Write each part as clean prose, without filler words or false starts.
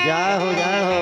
जय हो जय हो।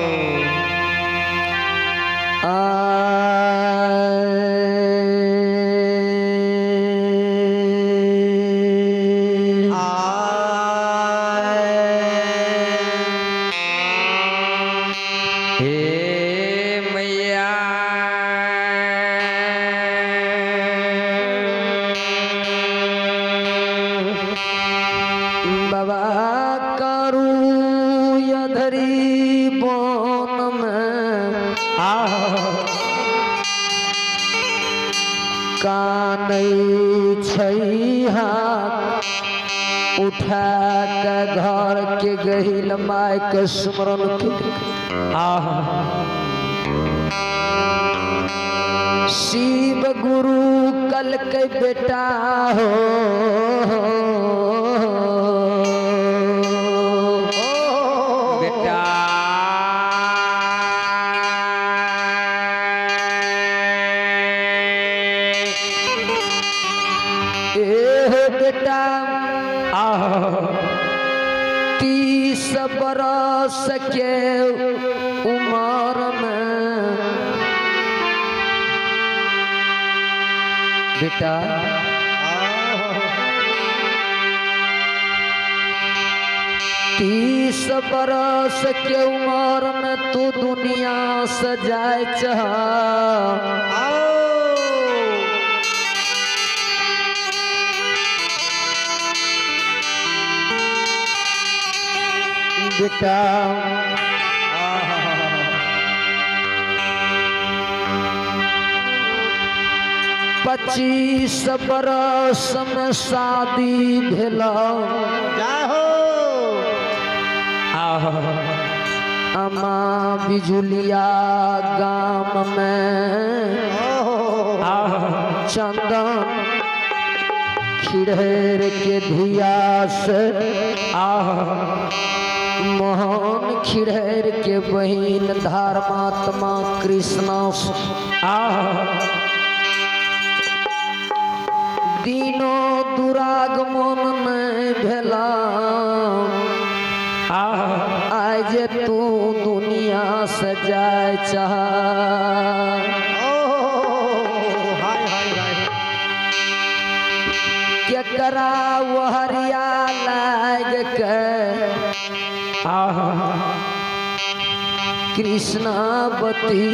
उठा के घर के गहिल माय के स्मरण के शिव गुरु कल के बेटा हो बेटा बेटा 30 बरस के उम्र में बेटा 30 बरस के उम्र में तू दुनिया से जाए चाह बेटा 25 बरस में शादी भेला अमा बिजुलिया गाम में चंदन खिड़ेर के धिया से मोहन खिड़ेर के बहिन धर्मात्मा कृष्ण दिनों दुरागमन में भेला आज तू दुनिया से जाए चाह केकरा वहरिया लाग के कृष्णावती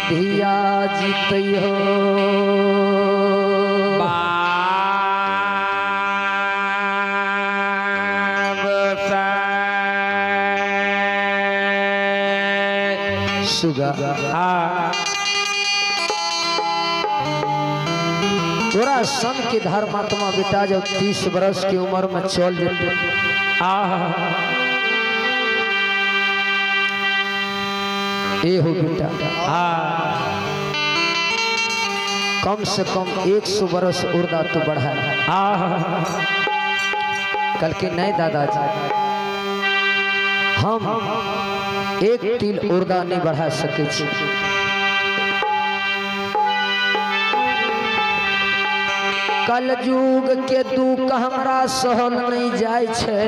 धिया जीत हो सुगा तोरा सन के धर्मात्मा बेटा जब 30 बरस की उम्र में चल जाते ए हो बेटा कम से कम 100 बरस उर्दा तो बढ़ा कल के नए दादाजी हम एक तिल उर्दा नहीं बढ़ा सके छी कल युग के दुख हमरा सहल नहीं जाय छे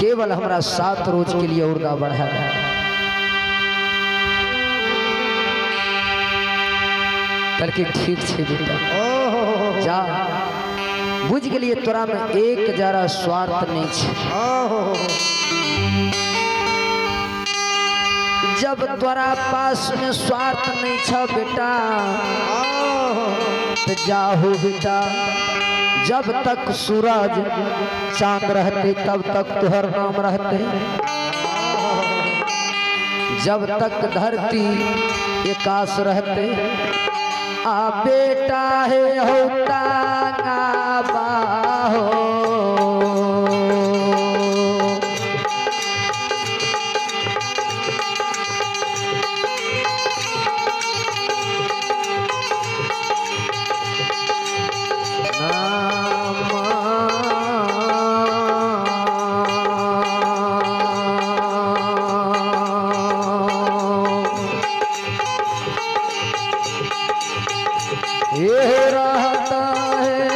केवल हमरा 7 रोज के लिए उर्दा बढ़ा करके ठीक छे बेटा जा बुझ गलिए तोरा में एक जरा स्वार्थ नहीं छे जब तोरा पास में स्वार्थ नहीं छ बेटा तो जाहो बेटा जब तक सूरज चांद रहते तब तक तुहर नाम रहते जब तक धरती आकाश रहते आ बेटा है होता हो ये रहता है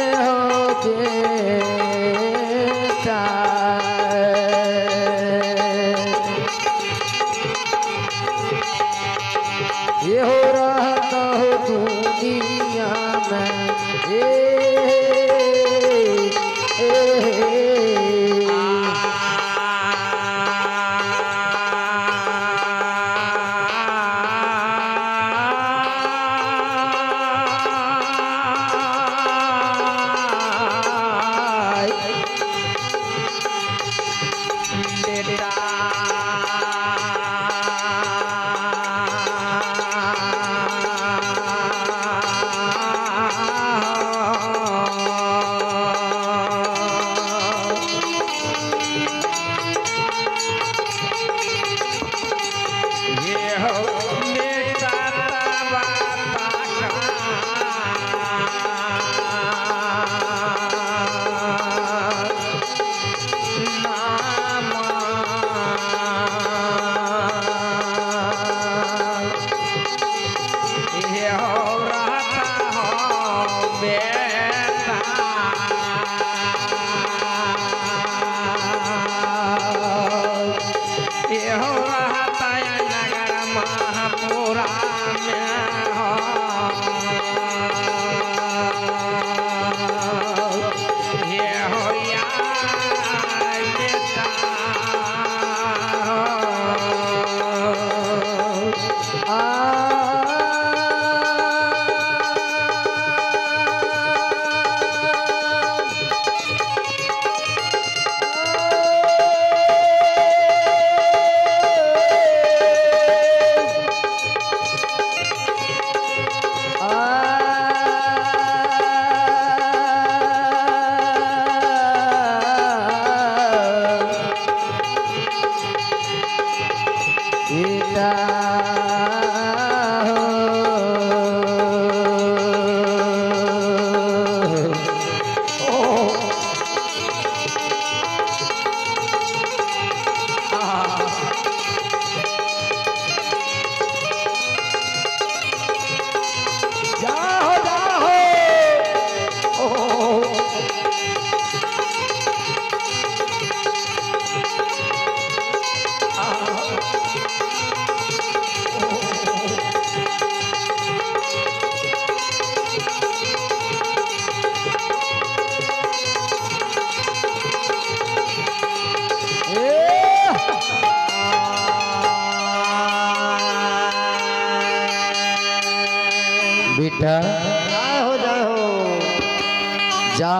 जा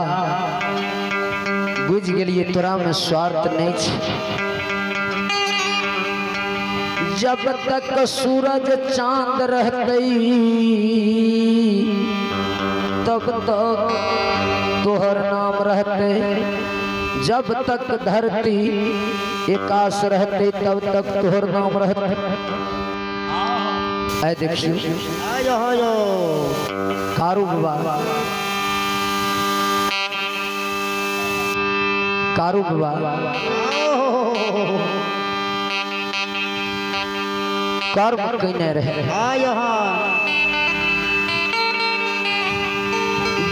बुझ गेलिए तोरा में स्वार्थ नहीं छे। जब तक सूरज चांद रहते तब तक तोहर नाम रहते, जब तक धरती आकाश रहते तब तक तोहर नाम रहते। ऐ देखियो कारू बाबा, कारू बाबा कर्म कने रहे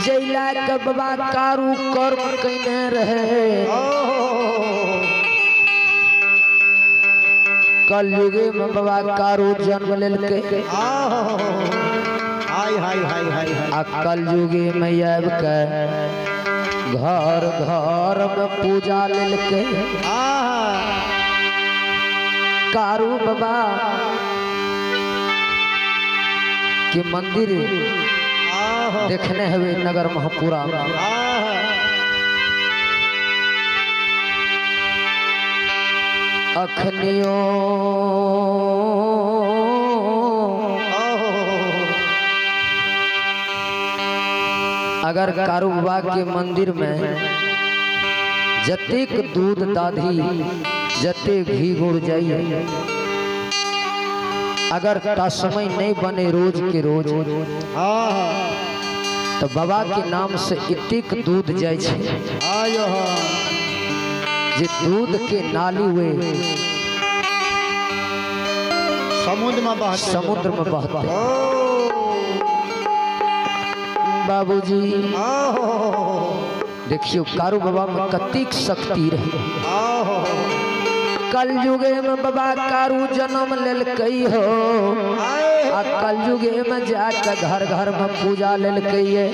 जैला के बाबा कारू कर्म कने रहे। कल युगे में बाबा कारू जन्म लेलके, आ कल युगे में आब के घर घर में पूजा लेलके। कारू बाबा के मंदिर देखने हुए नगर महापुरा में। अखनियो अगर कारू बाबा के मंदिर में जतेक दूध दाधी जते घी गुड़ जाइए, अगर ता समय नहीं बने रोज के रोज तो बाबा के नाम से इतिक दूध जाय छे जे दूध के नाली हुए समुद्र में बहते। बाबूजी देखियो कारू बाबा में कतिक शक्ति रही। कल युगे में बाबा कारू जन्म लेलकई हो, आ कल युगे में जाकर घर घर में पूजा लेलकई है।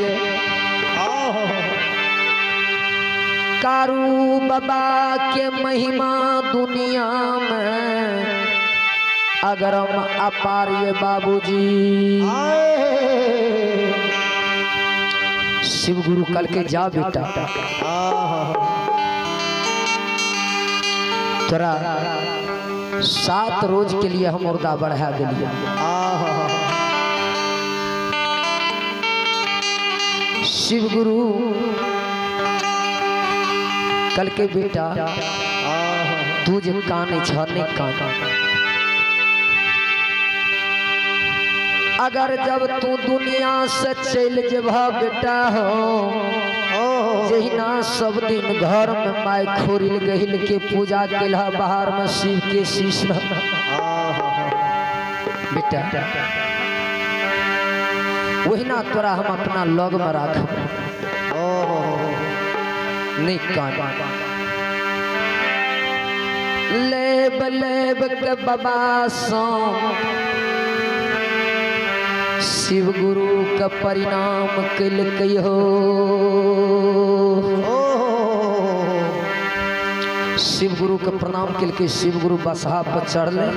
कारू बाबा के महिमा दुनिया में अगर हम अपारिय बाबूजी। शिव गुरु कल के जा बेटा, तोरा 7 रोज के लिए हम मुर्दा बढ़ा दिलिए। शिव गुरु कल के बेटा तू जो कान नहीं कान, अगर जब तू दुनिया से चल जेबा बेटा हो, जहिना सब दिन घर में माय खोरिल गहिल के पूजा केला, बाहर में शिव के शीश बेटा वही ना तोरा हम अपना लग में राख नहीं कान। लेब लेब के बाबा सो शिव गुरु का परिणाम कल हो। शिव गुरु का प्रणाम कल के शिव गुरु बसहा पर चढ़ले,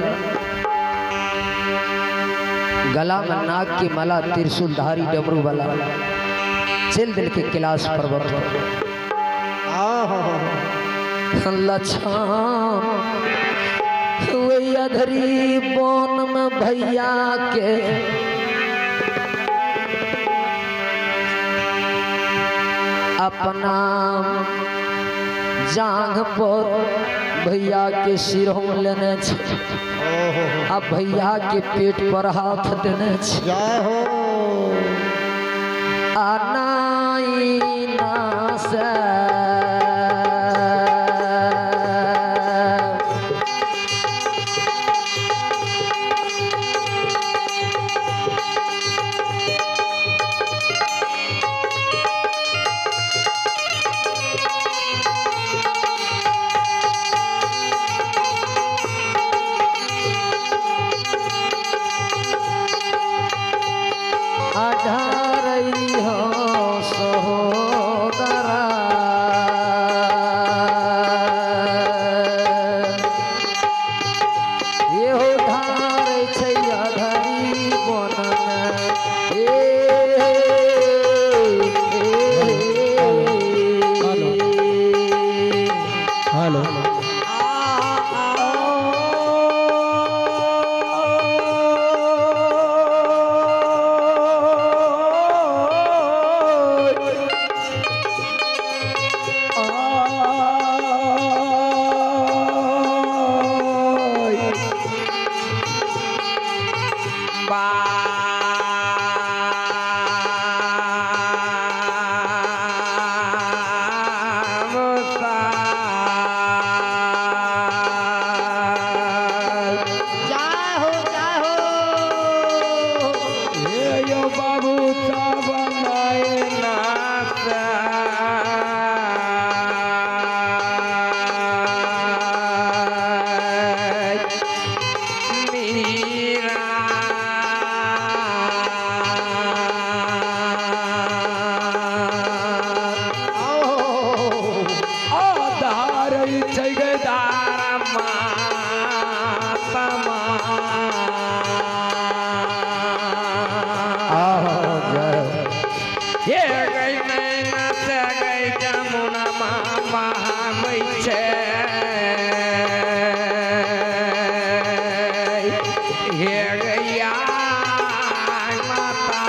गला में नाग की माला त्रिशूलधारी डमरू वाला चल दिल के कैलाश पर्वत लछन अधरी बोन में भैया के अपना जांघ पर भैया के सिरों लेने छे, अब भैया के पेट पर हाथ देने छे। आनाई ना से आधारई हो सहोदरा छै गदार मातमा ये गई नैना से गई जमुना मामा मै छै ये गैया माता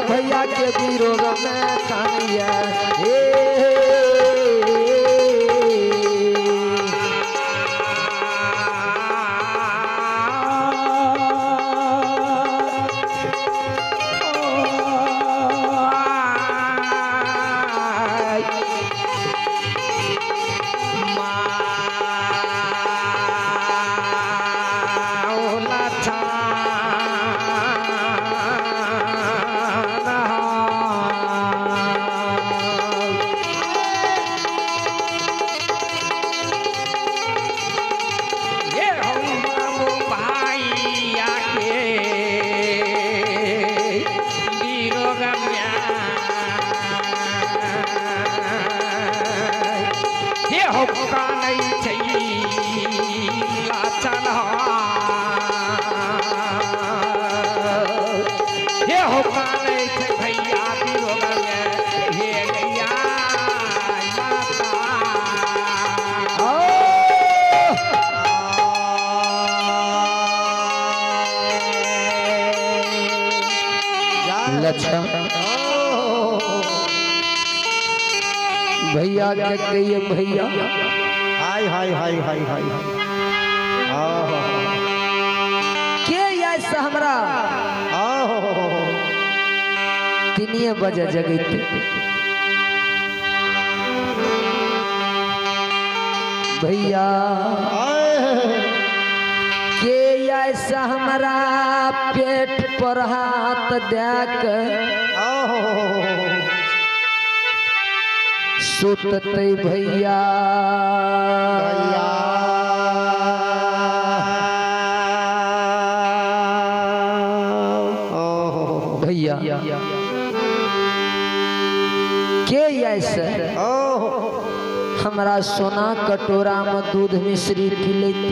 भैया के विरोध में कानिया भैया के कहिए भैया हाय हाय हाय हाय हाय के ऐसा हमरा 3 बजे जगते भैया के ऐसा हमरा पेट पर हाथ देक सुतते भैया भैया के ऐसे हमारा सोना कटोरा में दूध मिश्री पी लेते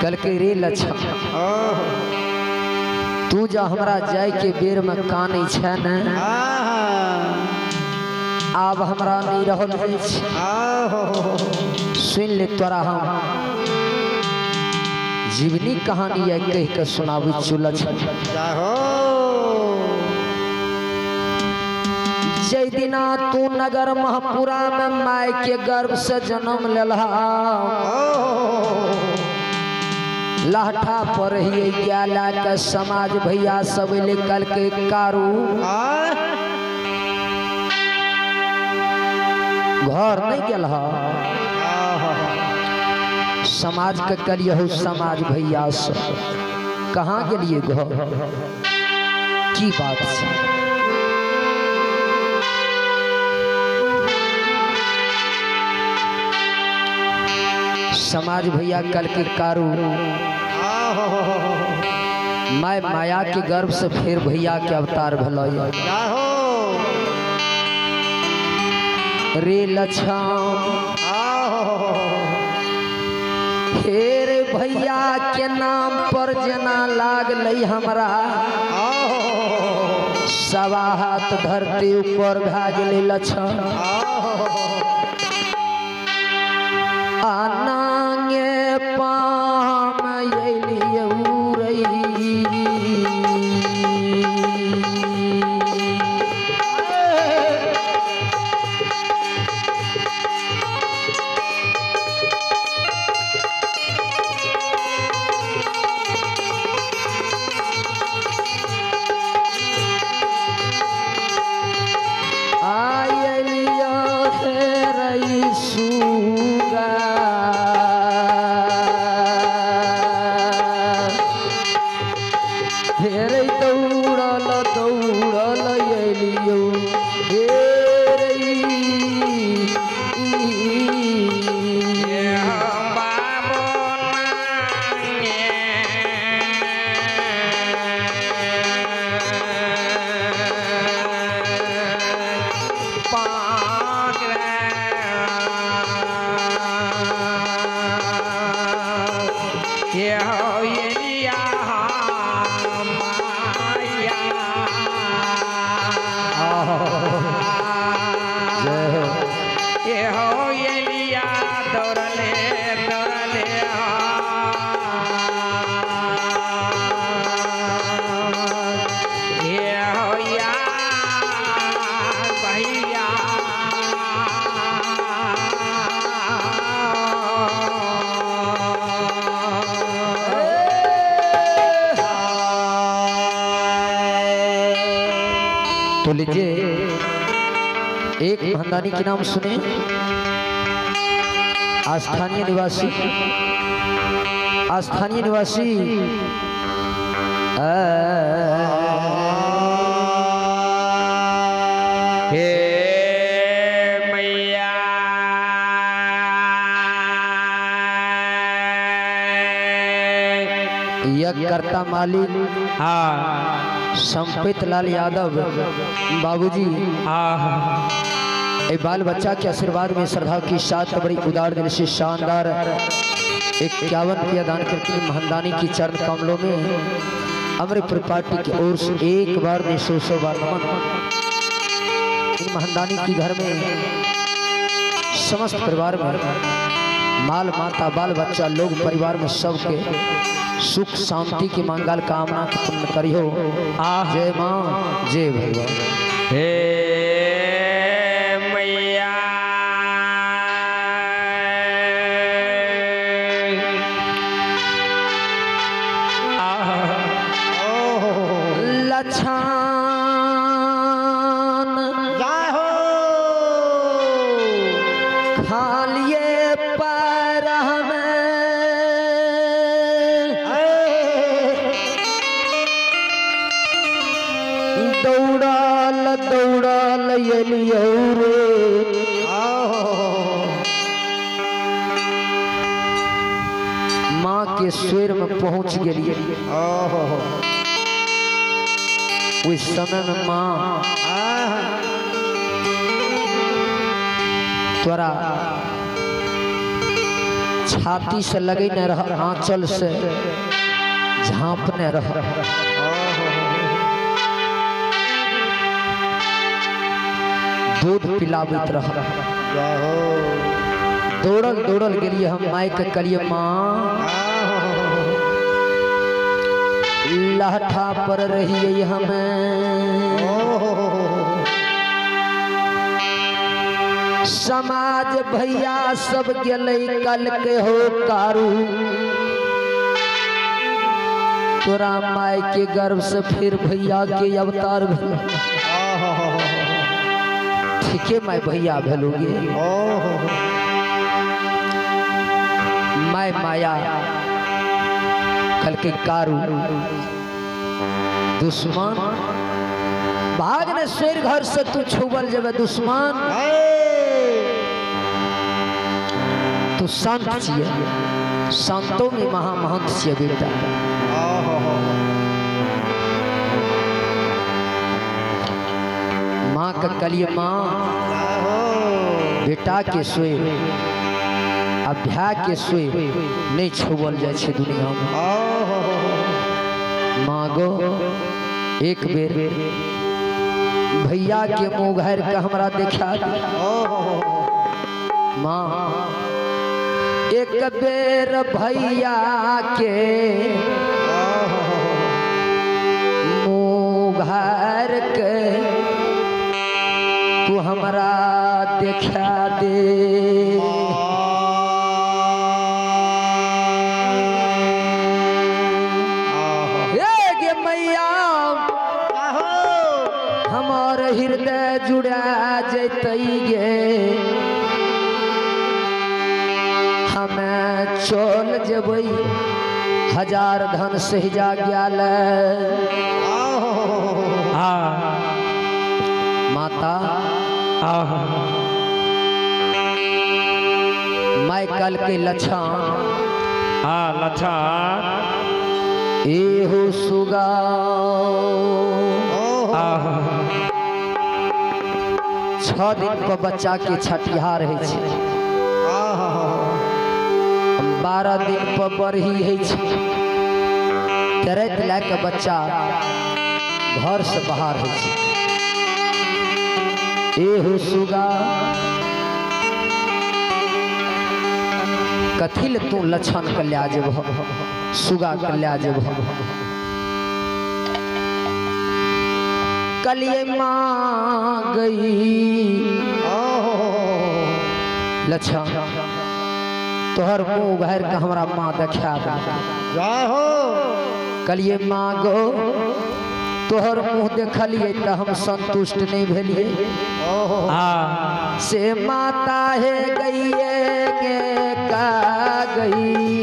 कल के रे लच्छा तू जा हमरा जाय के बेर में कानै छै न आब हमरा नहीं रहल सुन ले तोरा हम जीवनी कहानी है कह के सुनाबू चुल जय दिना तू नगर महपुरा में माय के गर्भ से जन्म लेला लाठा पर ही ग्याला के समाज भैया सब निकल के कारू घर नहीं गेल समाज के करिए हो समाज भैया से कहाँ गेलिए घर की बात से समाज भैया कल के कारू मैं माया के गर्भ से फिर भैया के अवतार भलो रे लछम फिर भैया के नाम पर जना लागल हमरा सवा हाथ धरती ऊपर भा गेल लछम आनांगे पाम एलिए उरई तो लीजिए एक महंदानी के नाम सुने स्थानीय निवासी हे मैया यज्ञकर्ता मालिक संपित लाल यादव बाबूजी ए बाल बच्चा के आशीर्वाद में श्रद्धा की साथ बड़ी उदार दिल से शानदार 51 रुपया दान करके महंदानी की चरण कमलों में अमृतपुर पार्टी की ओर से एक बार ने 100 बार नमन। इन महंदानी की घर में समस्त परिवार में माल माता बाल बच्चा लोग परिवार में सबके सुख शांति की मंगल कामना पूर्ण करियो। जय माँ जय भगवान। हे मैया लछन जय हो खालिए पर हमें दौड़ाल एलियो रे माँ के स्वर में पहुंच गई। उस समय में माँ त्वरा छाती से लगे न रहा आंचल से झांपने रहा। दूध पिलावित रहा। दौड़ल गेलिए हम माई के करिए माँ लाठा पर रहिए हमें समाज भैया सब गेलै कल के हो कारू तोरा माय के गर्भ से फिर भैया के अवतार भेल ठीके माय भैया भेलोगे माय माया कल के कारू दुश्मन भाग ने शेर घर से तू छुबल जब दुश्मन तू संत छिए संतों में महामहंत छिए बेटा माँ का कलिए माँ बेटा के सोए अभ्या के सोए नहीं छुबल जाए छे दुनिया में माँ गो एक बेर भैया के मुँह घर के हमरा देखा माँ एक बेर भैया के मुँह घर के तू हमरा देखा दे हमार हृदय जुड़ा जैतै गे हमें चल जेबै हजार धन सहजा गेल माता मैं कल के लक्षण लक्षण एहो सुगा 6 दिन पर बच्चा के छठिहार है 12 दिन पर बरही है तरत लाके बच्चा घर से बाहर है एहो सुगा कथिल तू लक्षण के लिया जेब सुगा के लिया जेब कलिए माँ गई लक्षण तोहर मुँह भर के हमरा माँ देखा हो कलिए माँ गो तोहर मुँह देखलिए तो हम संतुष्ट नहीं भेलिए से माता है गई के का गई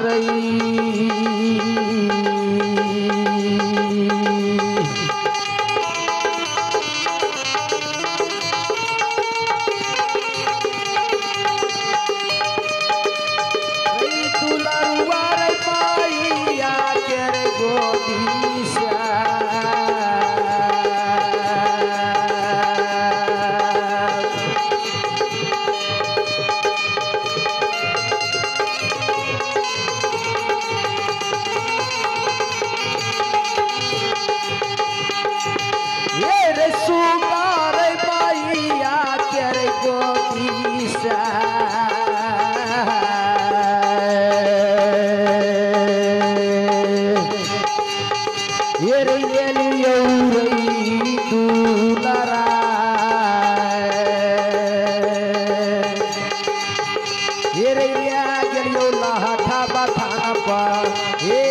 रही हे रैया गेलियो लाठा बथाना पर हे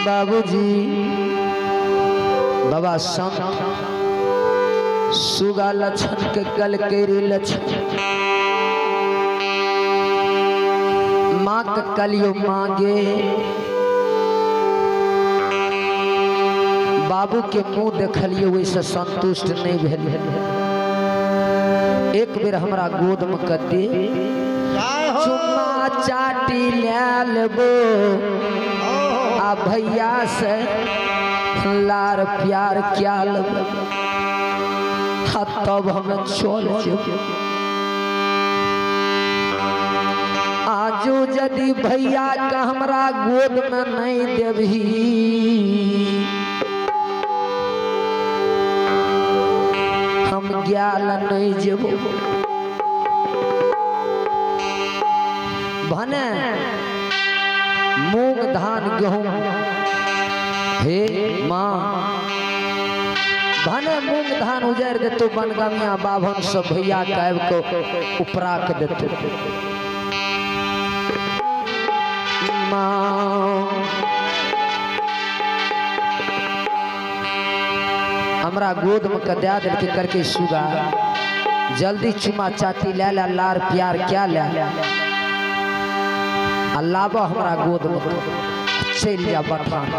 बाबूजी बाबा संत सुगा लक्षण के कल केरी लक्षण माँ का कलियो मांगे बाबू के मुंह देखलिए वैसे संतुष्ट नहीं भेल। एक बेर हमरा गोद में कते चुम्मा चाटी ले लेबो आ भैया से लार प्यार क्या लेबो तब हम चल जेबो। आजू यदि भैया का हमरा गोद में नहीं देबही हम ज्ञान नहीं जेबो। भने मूंग धान गेहूं हे माँ भने मूंग धान उजाड़ देतो बनगामिया बाभन सब भैया काब को उपराक देते माँ हमरा गोद में कद्या दिल के करके सुगा जल्दी चुमा चाटी ले ला लार प्यार क्या ले अल्लाह हमरा गोद में चल जा बठान।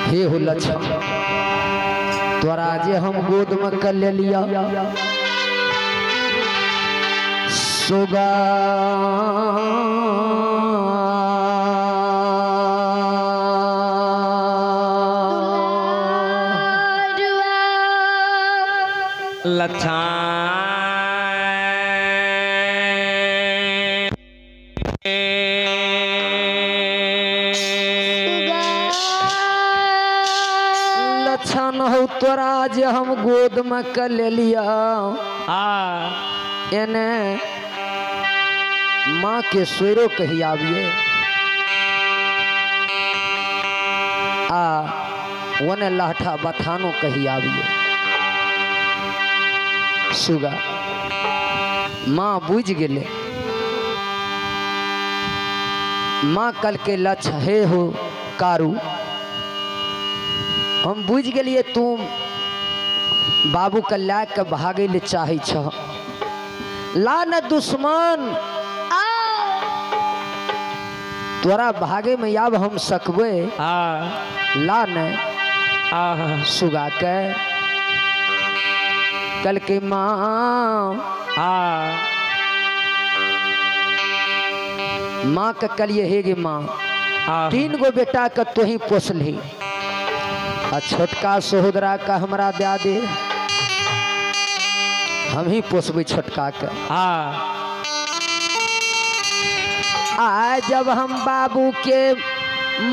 हे हो लक्षण तोरा जे हम गोद में कर ले लिया सुगा लछन हो तोरा जे हम गोद में कर ले लिया एने माँ के स्वेरो कही आविए आ वने लाठा बथानो कही आविए सुगा माँ बुझ गेले माँ कल के लक्ष्य हे हो कारू हम बुझ गेलिए तुम बाबू के ला के भागे ले चाहे छ ला न दुश्मन तोरा भागे में आब हम सकबे ला न सुगा के कल के माँ के कलिए हे गे माँ 3 गो बेटा के तो ही पोसली आ छोटका सहोदरा का हमरा दे दे हम ही पोसबे छोटका के आ जब हम बाबू के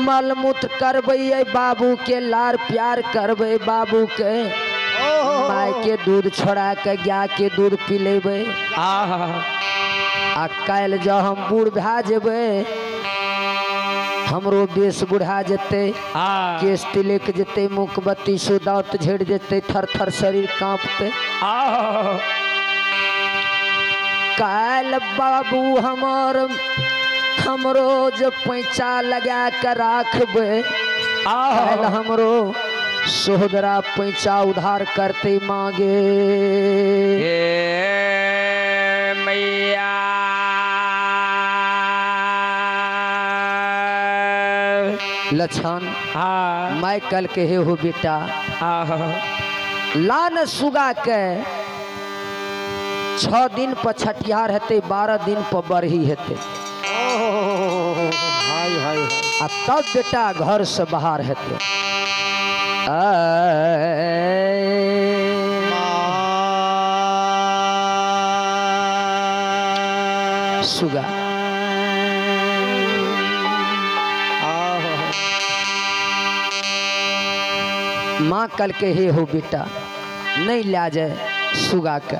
मलमूत्र करबे बाबू के लार प्यार करबे बाबू के माय के दूध छोड़ा के गाय के दूध पी लेबे आ काल जब हम बूढ़ भा जेबे हमरो बेस बुढ़ा जते केस तिलक जते मुख बत्ती सुदात झड़ जते थर थर शरीर कांपते काल बाबू हमरो जब पैंचा लगा के राखबे काल हमरो सोहदरा पैंचा उधार करते मांगे मैया लछन मैं कल के हे हो बेटा लान सुगा के 6 दिन पर छठियार हेते 12 दिन पर बरही हेते आ तब बेटा घर से बाहर हेते सुगा माँ कल के हे हो बेटा नहीं ला जाए सुगा के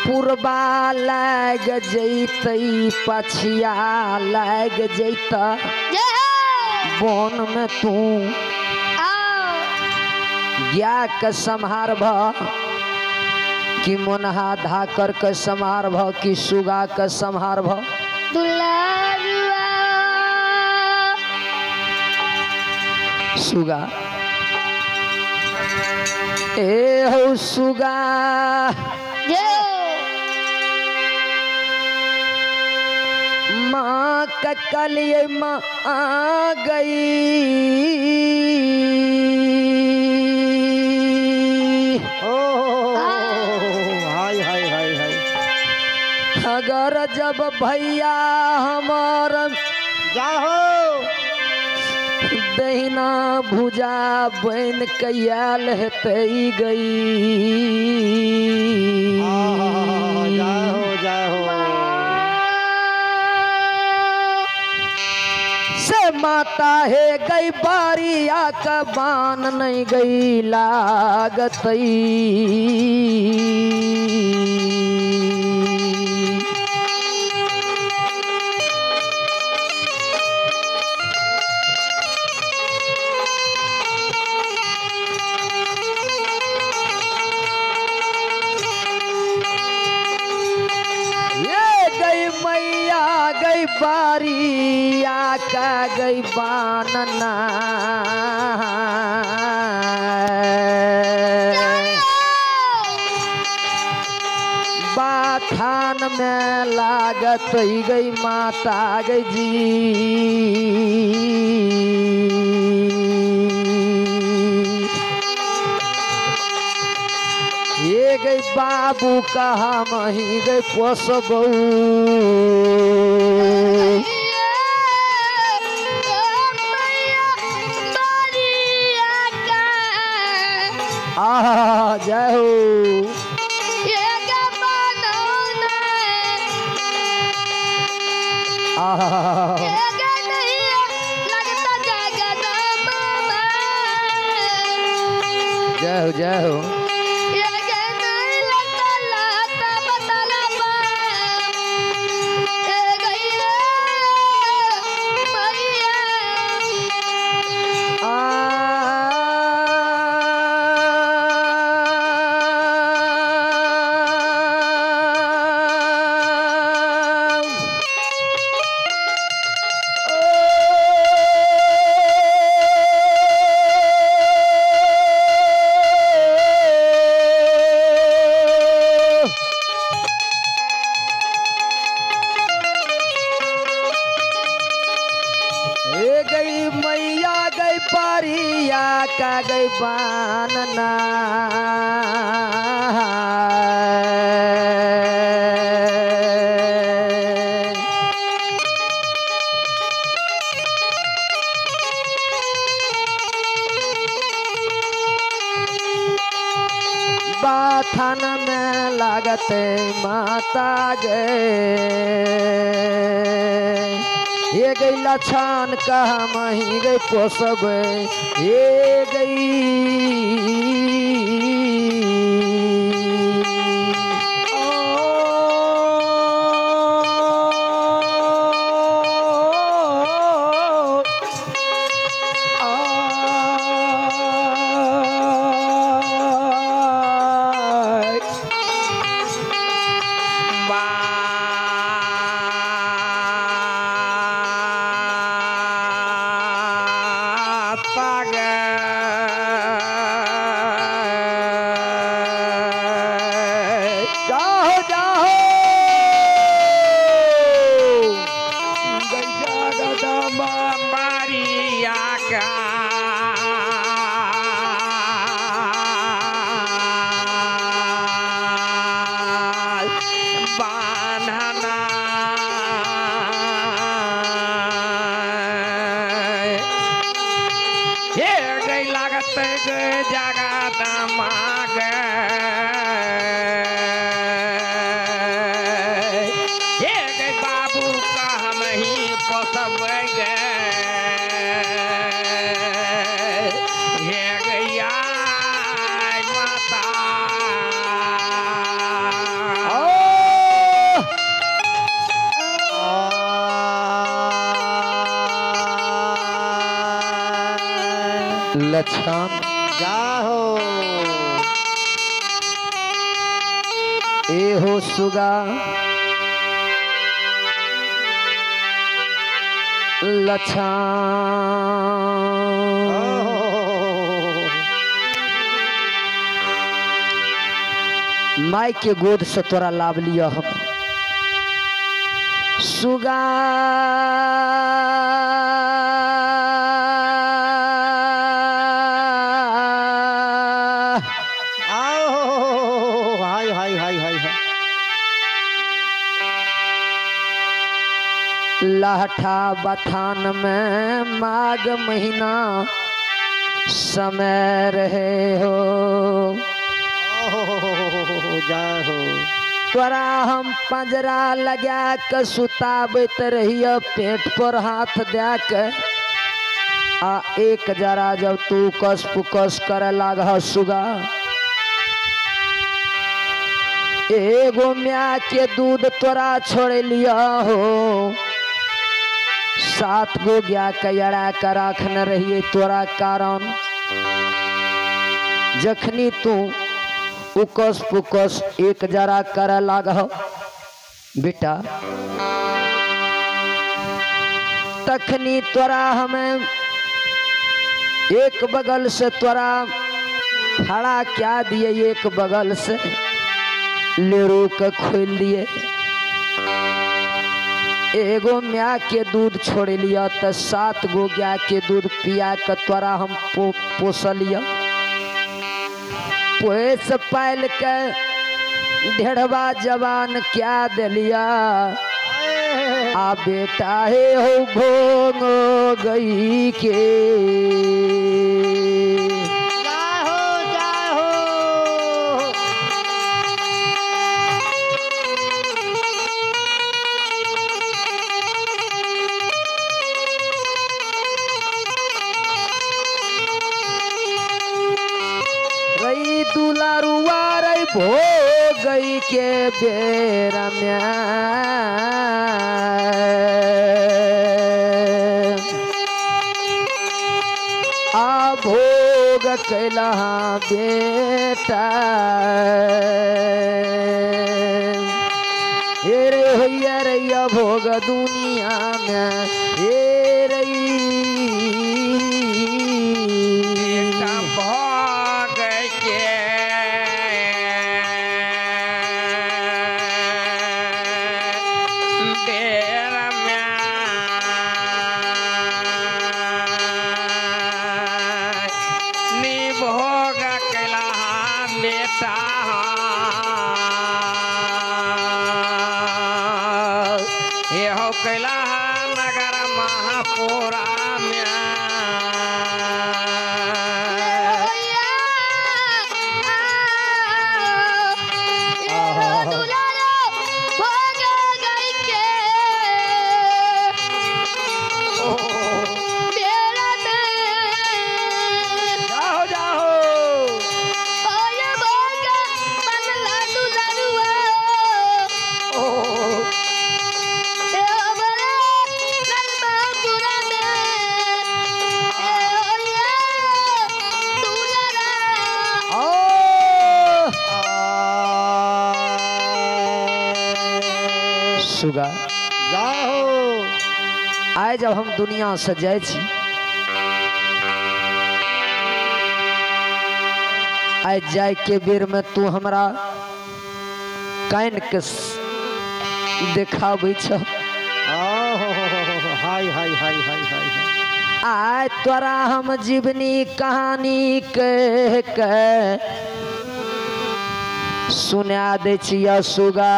पुरबा लाग जैत पछिया लाग जैत बोन में तू गया के संहार भ कि मोनहा धाकर के संहार भ कि सुगा के संहार भ सुगा ए हो सुगा माँ का कलिए माँ आ गई अगर जब भैया हमार जाहो दहिना भुजा बन कैल हेते गई जाहो जाहो से माता है गई बारिया का बान नहीं गई लागतई गई बारिया का गई बानना बाथान में लागत गई माता गई जी ये गई बाबू कहा मही गई पोसबू आहा जय हो आहा जय हो जय हो गई मैया गई पारिया का गई बानना बाथन में लागते माता गए ये गई लछान कहा मही गई पोसब ये गई लछान जाहो ए हो सुगा लछान माई के गोद से तोरा लाभ लिया हम सुगा लाठा बथान में माघ महीना समय रहे हो जाहो तोरा हम पंजरा लगा के सुताबत रहिए पेट पर हाथ दे के आ एक जरा जब तू कस पुकस करे लाग सुगा एगो म्या के दूध तोरा छोड़ लिया हो 7 गो गया कड़ा कर रखने रहिए तोरा कारण जखनी तू उकस पुकस एक जरा करे लाग बेटा तखनी तोरा हमें एक बगल से तोरा खड़ा क्या दिए एक बगल से लेरू के खोल दिए एगो म्या के दूध छोड़ लिया तो 7 गो गाय के दूध पिया के तोरा हम पोसल लिया पोस पायल के ढेरवा जवान क्या दिलिया आ बेटा हे हो भोग गई के रही दुलारुआ रही भो गई के बेर में आ भोग कैला बेटा हे रे होइया रैया भोग दुनिया में हे रही भोग के बेर में नी भोग कैला बेटा हे हो कैला नगर महापुरा सुगा जाहो आए जब हम दुनिया से जाए छी आए जाए के बेर में तू हमरा कान के देखाबै छ हाय हाय हाय हाय हाय आए तोरा हम जीवनी कहानी कह के सुना दे छिया सुगा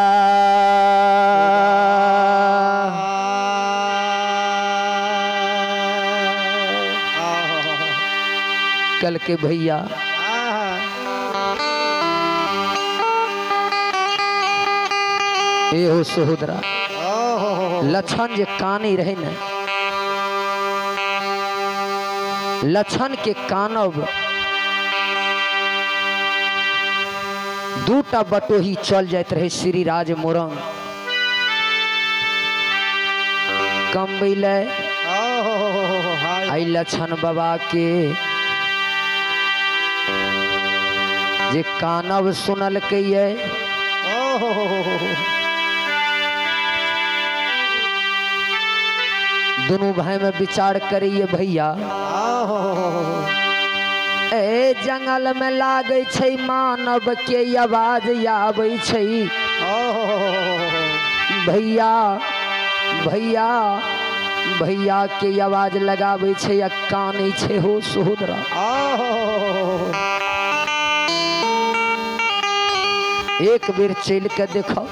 कल के भैया ए हो सहोदरा लक्षण जे कानी रहे न लक्षण के कानब दूटा बटोही चल जात रहे श्री राज मोरंग कम बैले आई लक्षण बाबा के जे कानब सुनल के ये दोनों भाई में विचार करिए भैया ए जंगल में लागे छै मानव के आवाज आबै छै भैया भैया भैया के आवाज लगाबै छै या कानै छै हो सहोदरा एक बेर चल के देखो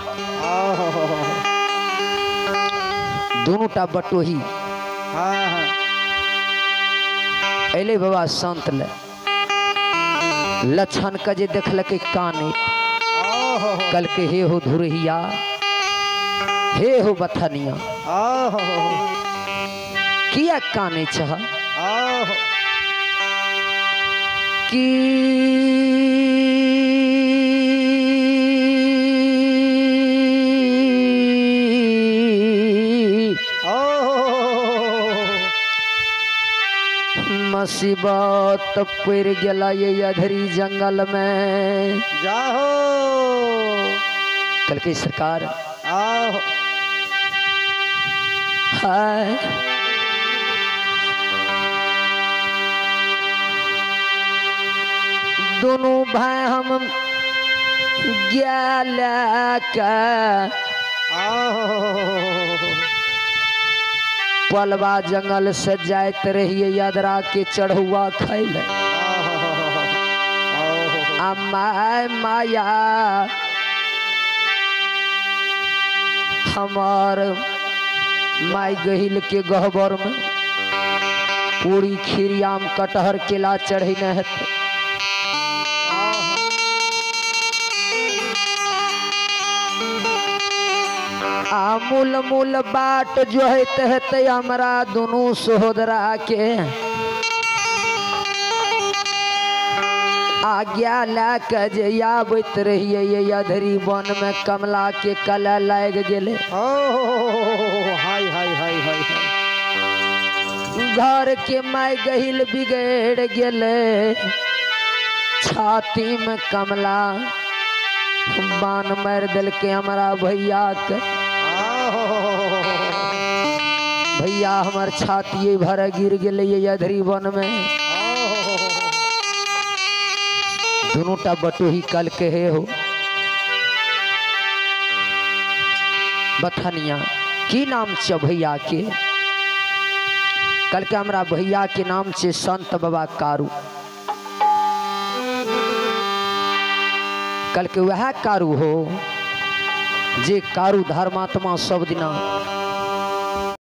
दोनों टा बटोही अले बाबा संत ले लक्षण का जे देखलकै काने कल के हे हो धुरहिया हे हो बथनिया किया काने छह की मुसीबत पड़ गया ये अधरी जंगल में जाहो कल की सरकार हाय दोनों भाई हम गया पलवा जंगल से जाते रहिए यादरा के चढ़ुआ खैले अमाय माया हमार माई गहिल के गहबर में पूरी खीरियाम कटहर केला चढ़ी न हेते मूल मूल बाट जो हेते हमरा दोनों सहोदरा के आज्ञा लाके जे आबैत रहिए अधरी वन में कमला के कला लाग गेले। हाय हाय हाय हाय घर के माय गहिल बिगड़ गेले छाती में कमला बान मार दिल के हमारा भैया के भैया हमार छाती भर गिर गेले अधरी वन में दोनों टा बटोही कल के हो बथनिया की नाम छे भैया के कल के हमरा भैया के नाम छे संत बाबा कारू कल के वह कारू हो जे कारू धर्मात्मा सब दिना